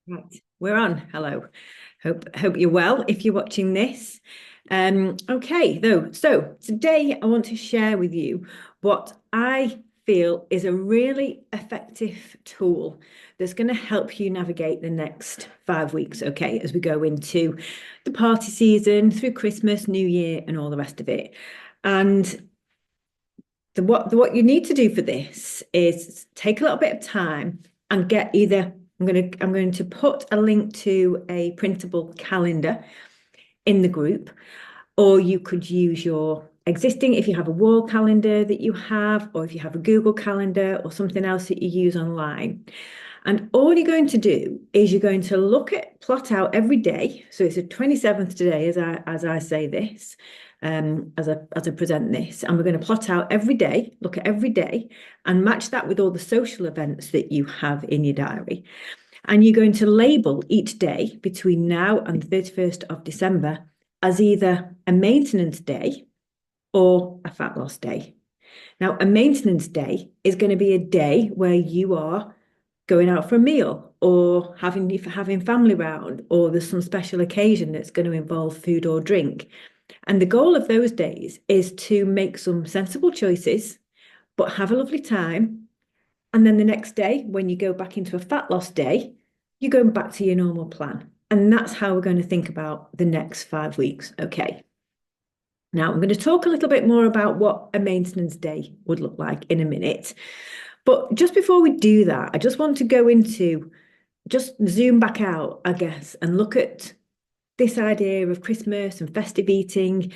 Right, we're on. Hello. Hope you're well if you're watching this. Okay, though. So today I want to share with you what I feel is a really effective tool that's going to help you navigate the next 5 weeks, okay, as we go into the party season, through Christmas, New Year, and all the rest of it. And what you need to do for this is take a little bit of time and get either I'm going to put a link to a printable calendar in the group, or you could use your existing, if you have a wall calendar that you have, or if you have a Google calendar or something else that you use online. And all you're going to do is you're going to plot out every day. So it's the 27th today as I say this, as I present this. And we're going to plot out every day, look at every day, and match that with all the social events that you have in your diary. And you're going to label each day between now and the 31st of December as either a maintenance day or a fat loss day. Now, a maintenance day is going to be a day where you are going out for a meal or having family round, or there's some special occasion that's going to involve food or drink. And the goal of those days is to make some sensible choices, but have a lovely time. And then the next day, when you go back into a fat loss day, you're going back to your normal plan. And that's how we're going to think about the next 5 weeks. Okay. Now, I'm going to talk a little bit more about what a maintenance day would look like in a minute. But just before we do that, I just want to go into just zoom back out, I guess, and look at this idea of Christmas and festive eating,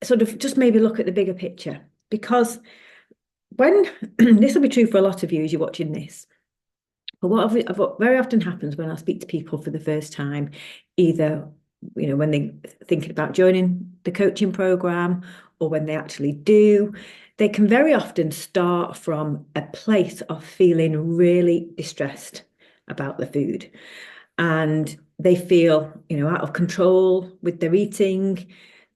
sort of just maybe look at the bigger picture. Because when this will be true for a lot of you as you're watching this, but what very often happens when I speak to people for the first time, either when they're thinking about joining the coaching program or when they actually do, they can very often start from a place of feeling really distressed about the food. And they feel, out of control with their eating.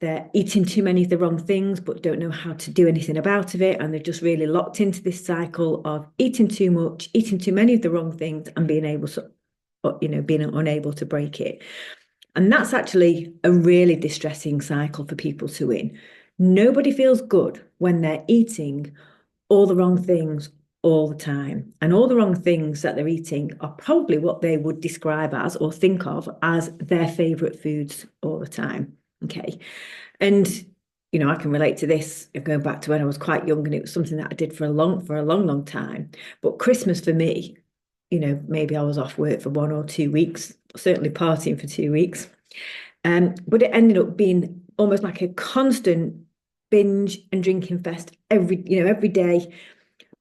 They're eating too many of the wrong things, but don't know how to do anything about it. And they're just really locked into this cycle of eating too much, eating too many of the wrong things, and being unable to break it. And that's actually a really distressing cycle for people to in. Nobody feels good when they're eating all the wrong things all the time. And all the wrong things that they're eating are probably what they would describe as or think of as their favorite foods all the time. Okay. And I can relate to this going back to when I was quite young, and it was something that I did for a long time. But Christmas for me, maybe I was off work for 1 or 2 weeks, certainly partying for 2 weeks. But it ended up being almost like a constant binge and drinking fest every day.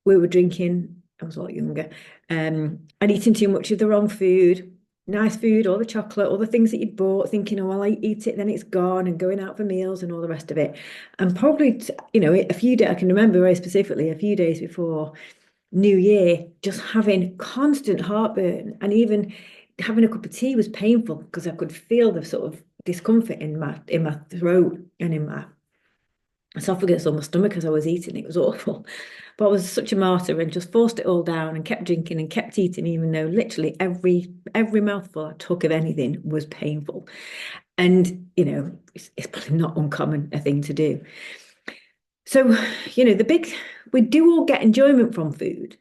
We were drinking, I was a lot younger, and eating too much of the wrong food, nice food, all the chocolate, all the things that you'd bought, thinking, oh, well, I eat it, then it's gone, and going out for meals and all the rest of it. And probably, a few days, I can remember very specifically, a few days before New Year, just having constant heartburn, and even having a cup of tea was painful because I could feel the sort of discomfort in my throat and in my esophagus or my stomach as I was eating. It was awful. But I was such a martyr and just forced it all down and kept drinking and kept eating, even though literally every mouthful I took of anything was painful. And it's probably not uncommon a thing to do. So, we do all get enjoyment from food.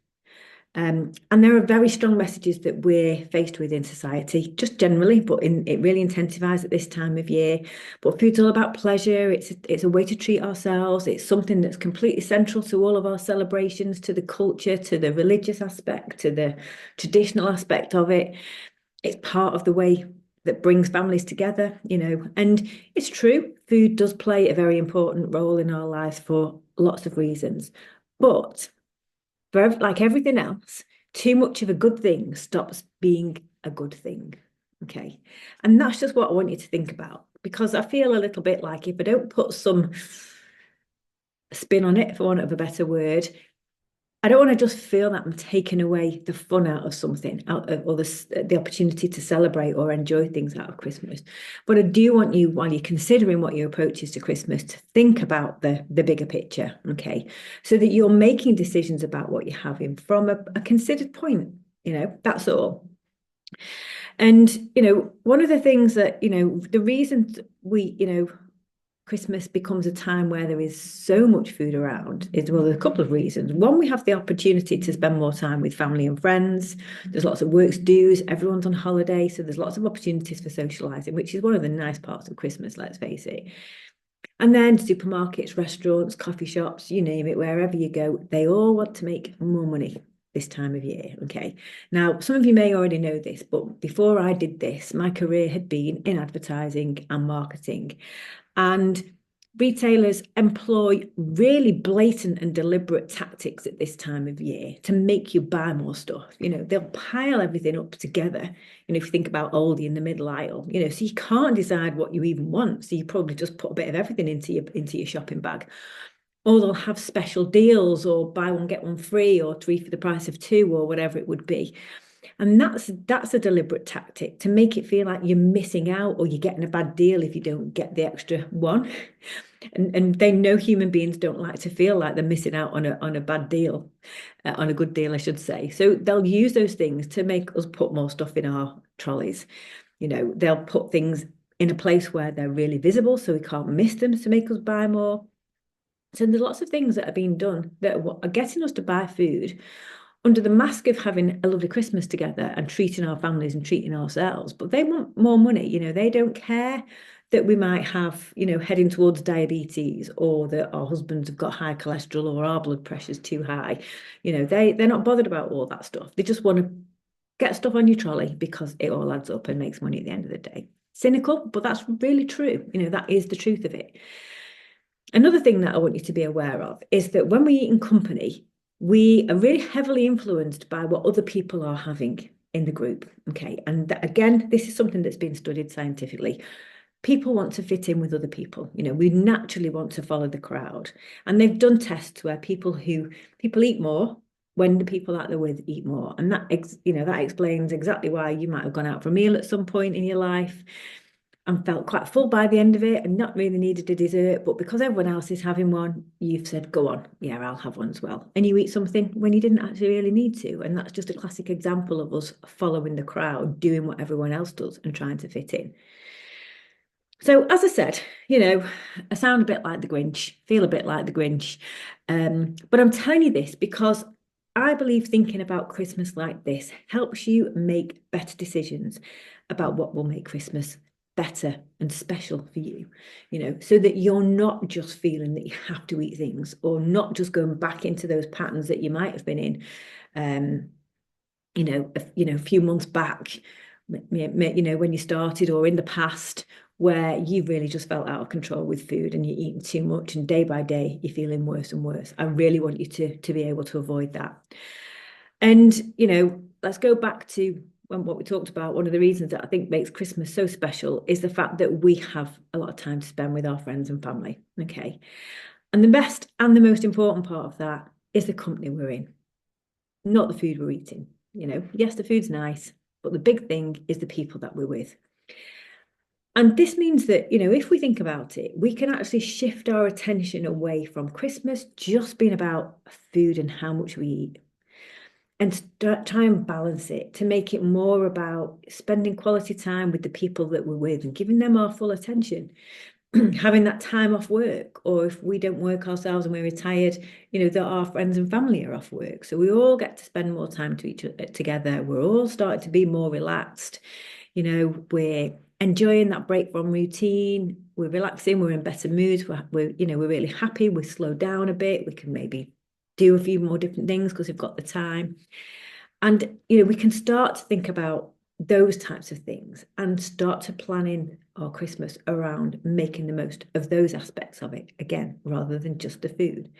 And there are very strong messages that we're faced with in society, just generally, but it really intensifies at this time of year. But food's all about pleasure. It's a way to treat ourselves. It's something that's completely central to all of our celebrations, to the culture, to the religious aspect, to the traditional aspect of it. It's part of the way that brings families together, And it's true, food does play a very important role in our lives for lots of reasons. But like everything else, too much of a good thing stops being a good thing. Okay. And that's just what I want you to think about, because I feel a little bit like if I don't put some spin on it, for want of a better word, I don't want to just feel that I'm taking away the fun out of something, or the opportunity to celebrate or enjoy things out of Christmas. But I do want you, while you're considering what your approach is to Christmas, to think about the bigger picture, okay? So that you're making decisions about what you're having from a considered point. that's all. And, one of the things that, the reason Christmas becomes a time where there is so much food around is, well, there's a couple of reasons. One, we have the opportunity to spend more time with family and friends. There's lots of works dues. Everyone's on holiday. So there's lots of opportunities for socializing, which is one of the nice parts of Christmas, let's face it. And then supermarkets, restaurants, coffee shops, you name it, wherever you go, they all want to make more money this time of year. Okay. Now, some of you may already know this, but before I did this, my career had been in advertising and marketing. And retailers employ really blatant and deliberate tactics at this time of year to make you buy more stuff. They'll pile everything up together. If you think about Aldi in the middle aisle, so you can't decide what you even want. So you probably just put a bit of everything into your shopping bag. Or they'll have special deals, or buy one, get one free, or three for the price of two, or whatever it would be. And that's a deliberate tactic to make it feel like you're missing out, or you're getting a bad deal if you don't get the extra one. And they know human beings don't like to feel like they're missing out on a bad deal, on a good deal, I should say. So they'll use those things to make us put more stuff in our trolleys. They'll put things in a place where they're really visible so we can't miss them, to make us buy more. So there's lots of things that are being done that are getting us to buy food under the mask of having a lovely Christmas together and treating our families and treating ourselves. But they want more money. They don't care that we might have, heading towards diabetes, or that our husbands have got high cholesterol, or our blood pressure's too high. They're not bothered about all that stuff. They just want to get stuff on your trolley because it all adds up and makes money at the end of the day. Cynical, but that's really true. That is the truth of it. Another thing that I want you to be aware of is that when we eat in company, we are really heavily influenced by what other people are having in the group. Okay. And again, this is something that's been studied scientifically. People want to fit in with other people. We naturally want to follow the crowd. And they've done tests where people eat more when the people that they're with eat more. And that explains exactly why you might have gone out for a meal at some point in your life and felt quite full by the end of it and not really needed a dessert. But because everyone else is having one, you've said, go on, yeah, I'll have one as well. And you eat something when you didn't actually really need to. And that's just a classic example of us following the crowd, doing what everyone else does and trying to fit in. So, as I said, I sound a bit like the Grinch, feel a bit like the Grinch. But I'm telling you this because I believe thinking about Christmas like this helps you make better decisions about what will make Christmas better and special for you, so that you're not just feeling that you have to eat things, or not just going back into those patterns that you might have been in, a few months back, when you started, or in the past, where you really just felt out of control with food and you're eating too much, and day by day you're feeling worse and worse. I really want you to be able to avoid that. And, let's go back to what we talked about. One of the reasons that I think makes Christmas so special is the fact that we have a lot of time to spend with our friends and family. Okay. And the best and the most important part of that is the company we're in, not the food we're eating. Yes, the food's nice, but the big thing is the people that we're with. And this means that, if we think about it, we can actually shift our attention away from Christmas just being about food and how much we eat, and try and balance it to make it more about spending quality time with the people that we're with and giving them our full attention. Having that time off work, or if we don't work ourselves and we're retired, that our friends and family are off work. So we all get to spend more time together. We're all starting to be more relaxed. We're enjoying that break from routine. We're relaxing. We're in better moods. We're really happy. We slow down a bit. We can maybe do a few more different things because we've got the time. And, we can start to think about those types of things and start to plan in our Christmas around making the most of those aspects of it, again, rather than just the food.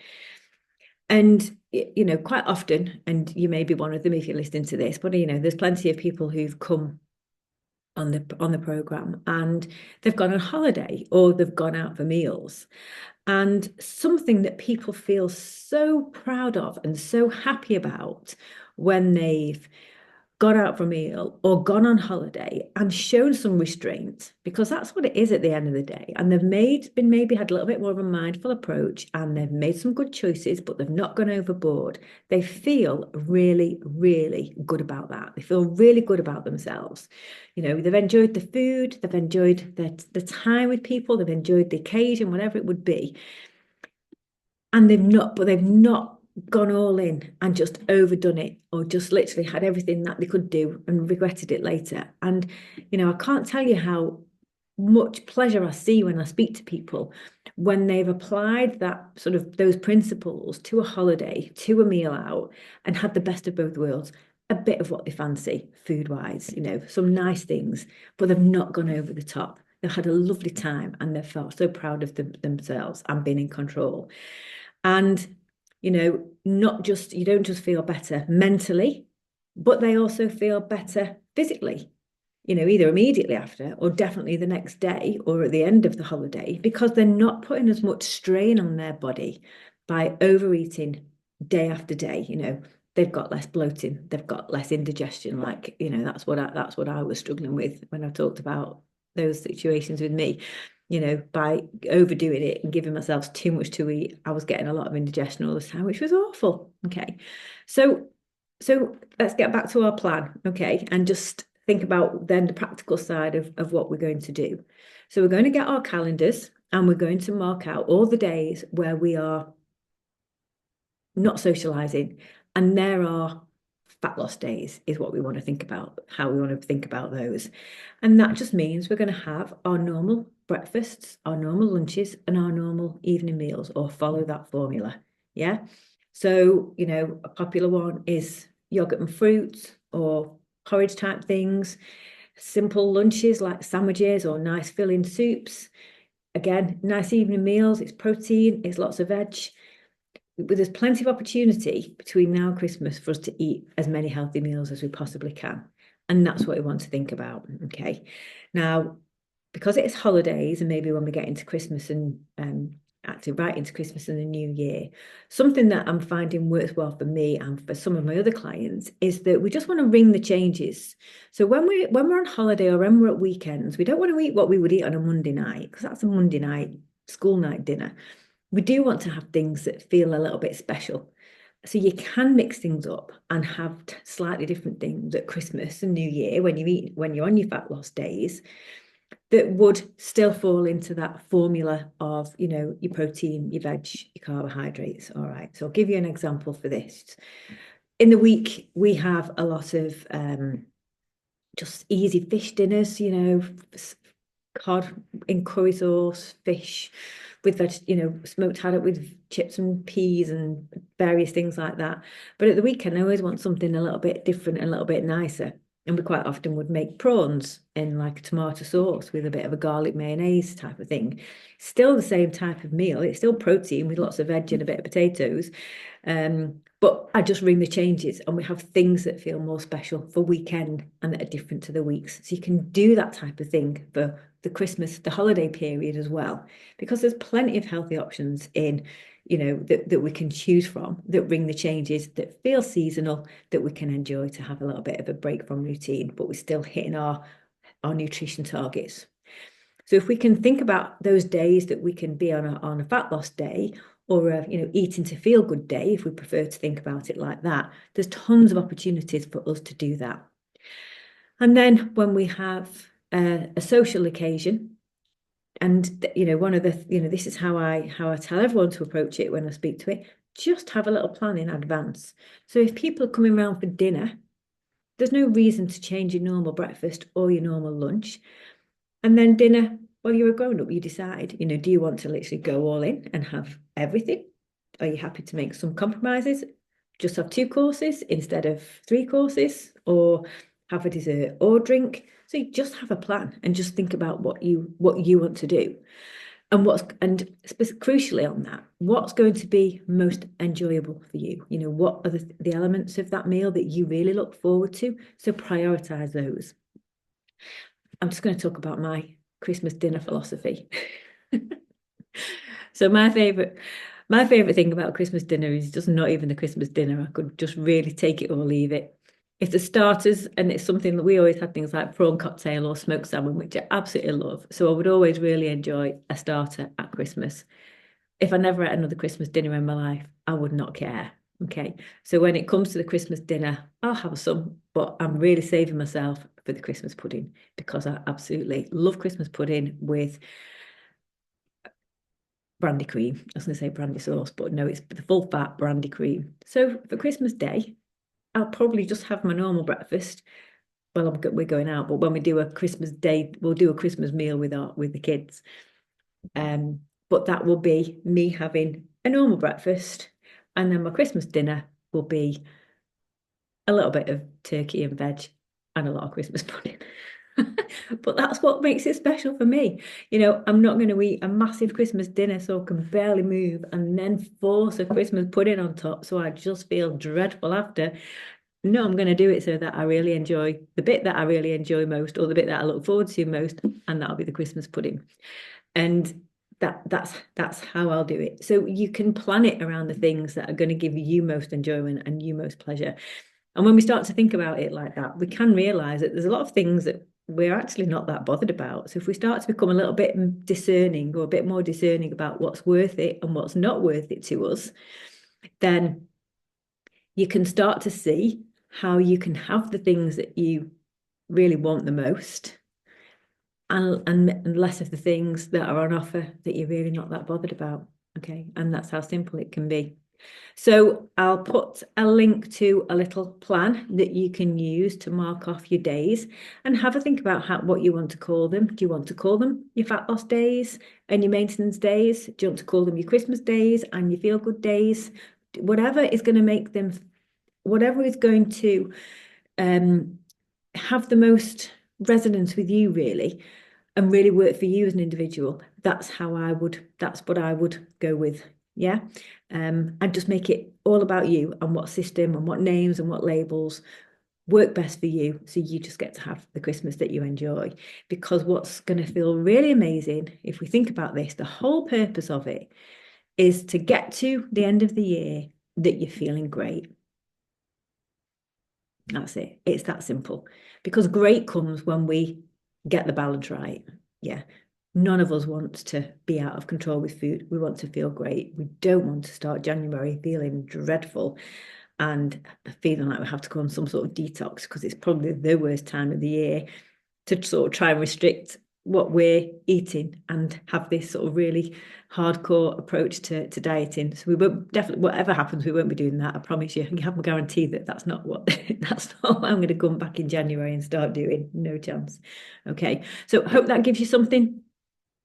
And, quite often, and you may be one of them if you're listening to this, but, there's plenty of people who've come on the program and they've gone on holiday, or they've gone out for meals. And something that people feel so proud of and so happy about when they've gone out for a meal or gone on holiday and shown some restraint, because that's what it is at the end of the day. And they've been maybe had a little bit more of a mindful approach, and they've made some good choices, but they've not gone overboard. They feel really, really good about that. They feel really good about themselves. They've enjoyed the food, they've enjoyed the time with people, they've enjoyed the occasion, whatever it would be. And they've not gone all in and just overdone it, or just literally had everything that they could do and regretted it later. And I can't tell you how much pleasure I see when I speak to people when they've applied that sort of those principles to a holiday, to a meal out, and had the best of both worlds. A bit of what they fancy food wise, some nice things, but they've not gone over the top. They've had a lovely time and they've felt so proud of themselves and been in control. And, not just, you don't just feel better mentally, but they also feel better physically, either immediately after or definitely the next day or at the end of the holiday, because they're not putting as much strain on their body by overeating day after day. They've got less bloating, they've got less indigestion. Like, that's what I was struggling with when I talked about those situations with me. By overdoing it and giving myself too much to eat, I was getting a lot of indigestion all the time, which was awful. Okay. So let's get back to our plan, okay, and just think about then the practical side of what we're going to do. So we're going to get our calendars and we're going to mark out all the days where we are not socializing, and there are fat loss days is what we want to think about, how we want to think about those. And that just means we're going to have our normal breakfasts, our normal lunches, and our normal evening meals, or follow that formula. Yeah. So, a popular one is yogurt and fruit or porridge type things, simple lunches like sandwiches or nice filling soups. Again, nice evening meals, it's protein, it's lots of veg. But there's plenty of opportunity between now and Christmas for us to eat as many healthy meals as we possibly can. And that's what we want to think about. Okay. Now, because it's holidays and maybe when we get into Christmas and actually right into Christmas and the new year, something that I'm finding works well for me and for some of my other clients is that we just want to ring the changes. So when we're on holiday or when we're at weekends, we don't want to eat what we would eat on a Monday night, because that's a Monday night school night dinner. We do want to have things that feel a little bit special. So you can mix things up and have slightly different things at Christmas and New Year when you're on your fat loss days, that would still fall into that formula of, your protein, your veg, your carbohydrates. All right. So I'll give you an example for this. In the week, we have a lot of just easy fish dinners, cod in curry sauce, fish with smoked haddock with chips and peas and various things like that. But at the weekend, I always want something a little bit different, a little bit nicer. And we quite often would make prawns in like a tomato sauce with a bit of a garlic mayonnaise type of thing. Still the same type of meal. It's still protein with lots of veg and a bit of potatoes. But I just ring the changes, and we have things that feel more special for weekend and that are different to the weeks. So you can do that type of thing for the Christmas, the holiday period as well, because there's plenty of healthy options in, that we can choose from, that ring the changes, that feel seasonal, that we can enjoy to have a little bit of a break from routine, but we're still hitting our nutrition targets. So if we can think about those days that we can be on a fat loss day, or a, eating to feel good day, if we prefer to think about it like that, there's tons of opportunities for us to do that. And then when we have a social occasion, and one of the, this is how I tell everyone to approach it when I speak to it, just have a little plan in advance. So if people are coming around for dinner, there's no reason to change your normal breakfast or your normal lunch. And then dinner, well, you're a grown up, you decide, do you want to literally go all in and have everything? Are you happy to make some compromises? Just have 2 courses instead of 3 courses, or have a dessert or drink. So you just have a plan and just think about what you want to do. And crucially on that, what's going to be most enjoyable for you? What are the elements of that meal that you really look forward to? So prioritize those. I'm just going to talk about my Christmas dinner philosophy. So my favorite thing about Christmas dinner is just not even the Christmas dinner. I could just really take it or leave it. If the starters, and it's something that we always had things like prawn cocktail or smoked salmon, which I absolutely love. So I would always really enjoy a starter at Christmas. If I never ate another Christmas dinner in my life, I would not care. Okay. So when it comes to the Christmas dinner, I'll have some, but I'm really saving myself for the Christmas pudding because I absolutely love Christmas pudding with brandy cream. I was going to say brandy sauce, but no, it's the full fat brandy cream. So for Christmas Day, I'll probably just have my normal breakfast. Well, we're going out, but when we do a Christmas Day, we'll do a Christmas meal with the kids. But that will be me having a normal breakfast, and then my Christmas dinner will be a little bit of turkey and veg and a lot of Christmas pudding. But that's what makes it special for me. I'm not going to eat a massive Christmas dinner so I can barely move and then force a Christmas pudding on top so I just feel dreadful after. No, I'm going to do it so that I really enjoy the bit that I really enjoy most, or the bit that I look forward to most, and that'll be the Christmas pudding. And that's how I'll do it. So you can plan it around the things that are going to give you most enjoyment and you most pleasure. And when we start to think about it like that, we can realize that there's a lot of things that we're actually not that bothered about. So if we start to become a little bit discerning, or a bit more discerning about what's worth it and what's not worth it to us, then you can start to see how you can have the things that you really want the most, and less of the things that are on offer that you're really not that bothered about. Okay. And that's how simple it can be. So I'll put a link to a little plan that you can use to mark off your days, and have a think about what you want to call them. Do you want to call them your fat loss days and your maintenance days? Do you want to call them your Christmas days and your feel good days? Whatever is going to make them, whatever is going to have the most resonance with you, really, and really work for you as an individual. That's what I would go with. Yeah. And just make it all about you and what system and what names and what labels work best for you. So you just get to have the Christmas that you enjoy. Because what's going to feel really amazing, if we think about this, the whole purpose of it is to get to the end of the year that you're feeling great. That's it. It's that simple. Because great comes when we get the balance right. Yeah. None of us wants to be out of control with food. We want to feel great. We don't want to start January feeling dreadful and feeling like we have to go on some sort of detox, because it's probably the worst time of the year to sort of try and restrict what we're eating and have this sort of really hardcore approach to dieting. So we won't, definitely, whatever happens, we won't be doing that. I promise you. You have my guarantee that that's not what I'm going to come back in January and start doing. No chance. Okay. So hope that gives you something,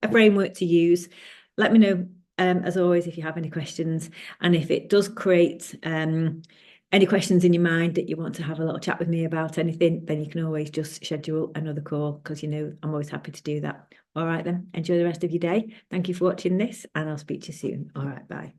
a framework to use. Let me know, as always, if you have any questions, and if it does create any questions in your mind that you want to have a little chat with me about anything, then you can always just schedule another call, because I'm always happy to do that. All right then, enjoy the rest of your day. Thank you for watching this, and I'll speak to you soon. All right, bye.